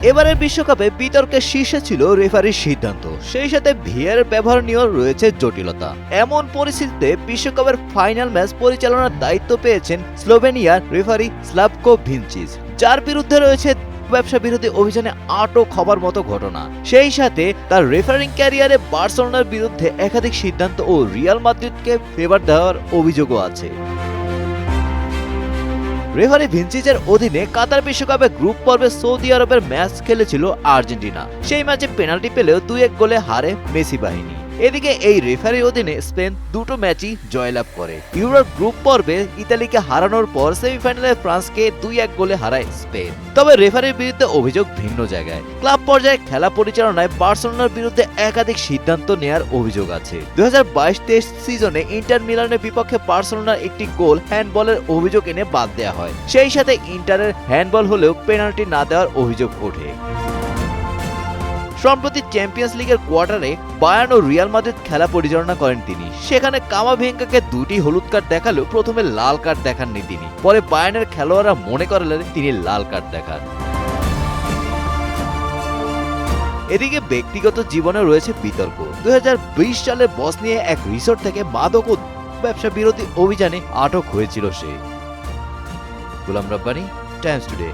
এবারের বিশ্বকাপে বিতর্কের শীর্ষে ছিল রেফারির সিদ্ধান্ত, সেই সাথে ভিআর ব্যবহার নিয়েও রয়েছে জটিলতা। এমন পরিস্থিতিতে বিশ্বকাপের ফাইনাল ম্যাচ পরিচালনার দায়িত্ব পেয়েছেন স্লোভেনিয়ার রেফারি স্লাভকো ভিনচিচ, যার বিরুদ্ধে রয়েছে ব্যবসা বিরোধী অভিযানে আটক হবার মতো ঘটনা। সেই সাথে তার রেফারিং ক্যারিয়ারে বার্সেলোনার বিরুদ্ধে একাধিক সিদ্ধান্ত ও রিয়াল মাদ্রিদকে ফেভার দেওয়ার অভিযোগও আছে। রেফারি ভিনচিচের অধীনে কাতার বিশ্বকাপে গ্রুপ পর্বে সৌদি আরবের ম্যাচ খেলেছিল আর্জেন্টিনা। সেই ম্যাচে পেনাল্টি পেলেও 2-1 গোলে হারে মেসি বাহিনী। এদিকে এই রেফারির অধীনে স্পেন দুটো ম্যাচই জয়লাভ করে। ইউরোর গ্রুপ পর্বে ইতালিকে হারানোর পর সেমিফাইনালে ফ্রান্সকে 2-1 গোলে হারায় স্পেন। তবে রেফারির বিরুদ্ধে অভিযোগ ভিন্ন জায়গায়। ক্লাব পর্যায়ে খেলা পরিচালনায় বার্সেলোনার বিরুদ্ধে একাধিক সিদ্ধান্ত নেয়ার অভিযোগ আছে। 2022-23 সিজনে ইন্টার মিলানের বিপক্ষে বার্সেলোনার একটি গোল হ্যান্ডবলের অভিযোগ এনে বাদ দেওয়া হয়। সেই সাথে ইন্টারের হ্যান্ডবল হলেও পেনাল্টি না দেওয়ার অভিযোগ ওঠে। সম্প্রতি চ্যাম্পিয়ন্স লিগের কোয়ার্টারে বায়ার্ন ও রিয়াল মাদ্রিদ খেলা পরিচালনা করেন তিনি। সেখানে কামাভিঙ্গাকে 2টি হলুদ কার্ড দেখালেও প্রথমে লাল কার্ড দেখাননি তিনি। পরে বায়ার্নের খেলোয়াড়রা মনে করলেন তিনি লাল কার্ড দেখান। এদিকে ব্যক্তিগত জীবনে রয়েছে বিতর্ক। 2020 সালে বসনিয়ায় এক রিসোর্ট থেকে মাদক ও ব্যবসা বিরোধী অভিযানে আটক হয়েছিল সে। Golam Rabbani, Times today.